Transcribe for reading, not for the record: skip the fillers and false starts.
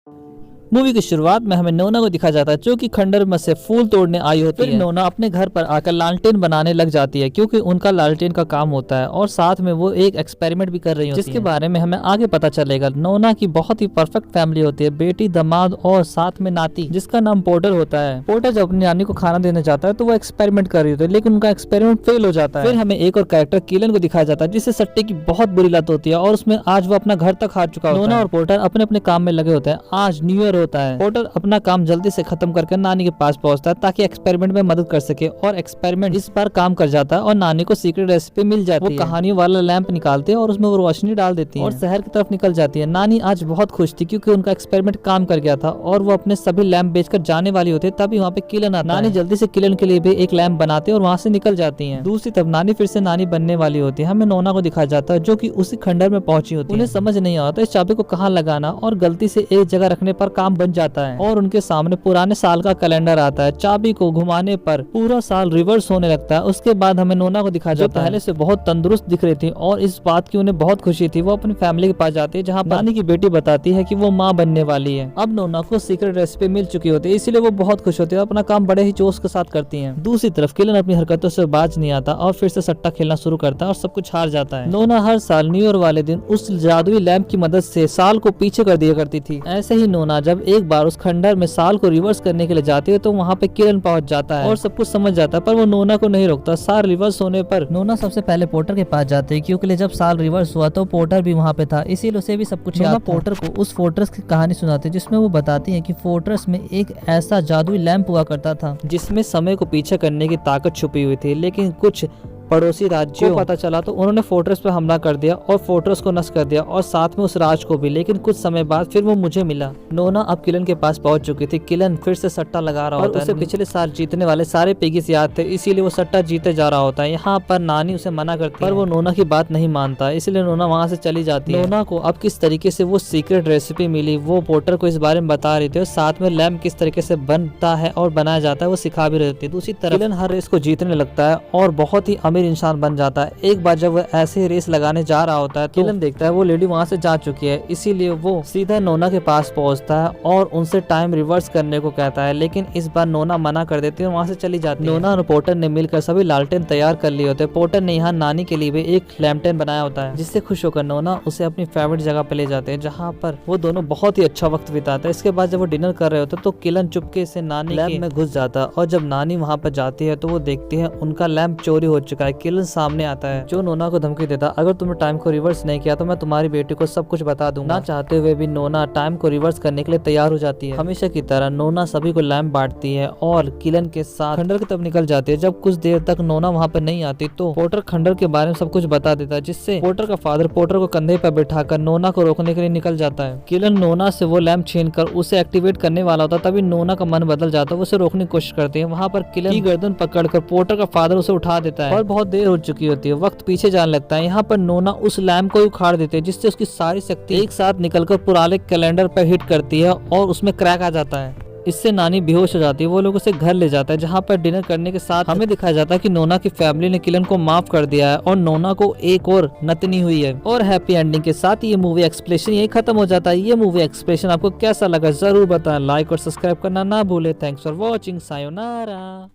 Movie की शुरुआत में हमें नोना को दिखाया जाता है जो कि खंडर में से फूल तोड़ने आई होती है। नोना अपने घर पर आकर लालटेन बनाने लग जाती है क्योंकि उनका लालटेन का काम होता है और साथ में वो एक एक्सपेरिमेंट भी कर रही होती है जिसके बारे में हमें आगे पता चलेगा। नोना की बहुत ही परफेक्ट फैमिली होती है, बेटी, दामाद और साथ में नाती जिसका नाम पोर्टर होता है। पोर्टर जब अपनी नानी को खाना देने जाता है तो वो एक्सपेरिमेंट कर रही होती है लेकिन उनका एक्सपेरिमेंट फेल हो जाता है। फिर हमें एक और कैरेक्टर किलन को दिखाया जाता है जिससे सट्टे की बहुत बुरी लत होती है और उसमें आज वो अपना घर तक हार चुका होता है। नोना और पोर्टर अपने अपने काम में लगे होते हैं। आज न्यू ईयर होता है। पोर्टर अपना काम जल्दी से खत्म करके नानी के पास पहुंचता है ताकि एक्सपेरिमेंट में मदद कर सके और एक्सपेरिमेंट इस बार काम कर जाता है और नानी को सीक्रेट रेसिपी मिल जाती है। वो कहानियों वाला लैंप निकालते हैं और उसमें वो रोशनी डाल देती है और शहर की तरफ निकल जाती है। नानी आज बहुत खुश थी क्योंकि उनका एक्सपेरिमेंट काम कर गया था और वो अपने सभी लैंप बेचकर जाने वाली होती है। तभी वहाँ पे किलन आता है। नानी जल्दी से किलन के लिए भी एक लैंप बनाते हैं और वहाँ से निकल जाती है। दूसरी तरफ नानी फिर से नानी बनने वाली होती है। हमें नोना को दिखाया जाता है जो की उसी खंडर में पहुंची होती है। उन्हें समझ नहीं आता इस चाबी को कहाँ लगाना और गलती से एक जगह रखने पर काम बन जाता है और उनके सामने पुराने साल का कैलेंडर आता है। चाबी को घुमाने पर पूरा साल रिवर्स होने लगता है। उसके बाद हमें नोना को दिखाया जाता है पहले से बहुत तंदुरुस्त दिख रही थी और इस बात की उन्हें बहुत खुशी थी। वो अपनी फैमिली के पास जाती है जहाँ नानी की बेटी बताती है कि वो माँ बनने वाली है। अब नोना को सीक्रेट रेसिपी मिल चुकी होती है इसलिए वो बहुत खुश होती है, अपना काम बड़े ही जोश के साथ करती है। दूसरी तरफ किलन अपनी हरकतों से बाज नहीं आता और फिर से सट्टा खेलना शुरू करता है और सब कुछ हार जाता है। नोना हर साल न्यू ईयर वाले दिन उस जादुई लैंप की मदद से साल को पीछे कर दिया करती थी। ऐसे ही नोना जब एक बार उस खंडर में साल को रिवर्स करने के लिए जाती है तो वहाँ पे किरण पहुंच जाता है और सब कुछ समझ जाता है पर वो नोना को नहीं रोकता। साल रिवर्स होने पर नोना सबसे पहले पोर्टर के पास जाते है क्योंकि जब साल रिवर्स हुआ तो पोर्टर भी वहाँ पे था इसीलिए उसे भी सब कुछ याद था। पोर्टर को उस फोर्ट्रेस की कहानी सुनाती है जिसमें वो बताती है कि फोर्ट्रेस में एक ऐसा जादुई लैंप हुआ करता था जिसमें समय को पीछे करने की ताकत छुपी हुई थी, लेकिन कुछ पड़ोसी राज्यों को पता चला तो उन्होंने फोर्ट्रेस पर हमला कर दिया और फोर्ट्रेस को नष्ट कर दिया और साथ में उस राज को भी। लेकिन कुछ समय बाद फिर वो मुझे मिला। नोना अब किलन के पास पहुंच चुकी थी। किलन फिर से सट्टा लगा रहा होता है। उसे पिछले साल जीतने वाले सारे पिगीज याद थे इसीलिए वो सट्टा जीते जा रहा होता है। यहाँ पर नानी उसे मना करती है पर वो नोना की बात नहीं मानता इसलिए नोना वहाँ से चली जाती है। नोना को अब किस तरीके से वो सीक्रेट रेसिपी मिली वो पोर्टर को इस बारे में बता रही थी और साथ में लैंप किस तरीके से बनता है और बनाया जाता है वो सिखा भी रही थी। दूसरी तरफ किलन हर रेस को जीतने लगता है और बहुत ही अमीर इंसान बन जाता है। एक बार जब वो ऐसे रेस लगाने जा रहा होता है तो किलन देखता है वो लेडी वहाँ से जा चुकी है इसीलिए वो सीधा नोना के पास पहुँचता है और उनसे टाइम रिवर्स करने को कहता है, लेकिन इस बार नोना मना कर देती है और वहाँ से चली जाती है। नोना और पोर्टर ने मिलकर सभी लालटेन तैयार कर लिए होते हैं। पोर्टर ने यहाँ नानी के लिए भी एक लैम्पटेन बनाया होता है जिससे खुश होकर नोना उसे अपनी फेवरेट जगह पे ले जाते हैं जहाँ पर वो दोनों बहुत ही अच्छा वक्त बिताते हैं। इसके बाद जब वो डिनर कर रहे होते तो किलन चुपके से नानी लैब में घुस जाता है और जब नानी वहाँ पर जाती है तो वो देखती है उनका लैंप चोरी हो चुका है। किलन सामने आता है जो नोना को धमकी देता अगर तुमने टाइम को रिवर्स नहीं किया तो मैं तुम्हारी बेटी को सब कुछ बता दूंगा। ना चाहते हुए भी नोना टाइम को रिवर्स करने के लिए तैयार हो जाती है। हमेशा की तरह नोना सभी को लैंप बांटती है और किलन के साथ खंडर की तरफ निकल जाती है। जब कुछ देर तक नोना वहाँ पे नहीं आती तो पोर्टर खंडर के बारे में सब कुछ बता देता है जिससे पोर्टर का फादर पोर्टर को कंधे पर बैठाकर नोना को रोकने के लिए निकल जाता है। किलन नोना से वो लैंप छीनकर उसे एक्टिवेट करने वाला होता तभी नोना का मन बदल जाता है, उसे रोकने की कोशिश करती है। वहाँ पर किलन की गर्दन पकड़कर पोर्टर का फादर उसे उठा देता है और बहुत देर हो चुकी होती है, वक्त पीछे जाने लगता है। यहाँ पर नोना उस लैंप को उखाड़ देते हैं जिससे उसकी सारी शक्ति एक साथ निकलकर पुराने कैलेंडर पर हिट करती है और उसमें क्रैक आ जाता है। इससे नानी बेहोश हो जाती है। वो लोग उसे घर ले जाता है जहाँ पर डिनर करने के साथ हमें दिखाया जाता है कि नोना की फैमिली ने किलन को माफ कर दिया है और नोना को एक और नतनी हुई है। और हैप्पी एंडिंग के साथ ये मूवी एक्सप्लेनेशन यही खत्म हो जाता है। ये मूवी एक्सप्लेनेशन आपको कैसा लगा जरूर बताएं। लाइक और सब्सक्राइब करना ना भूले। Thanks for watching. सायोनारा।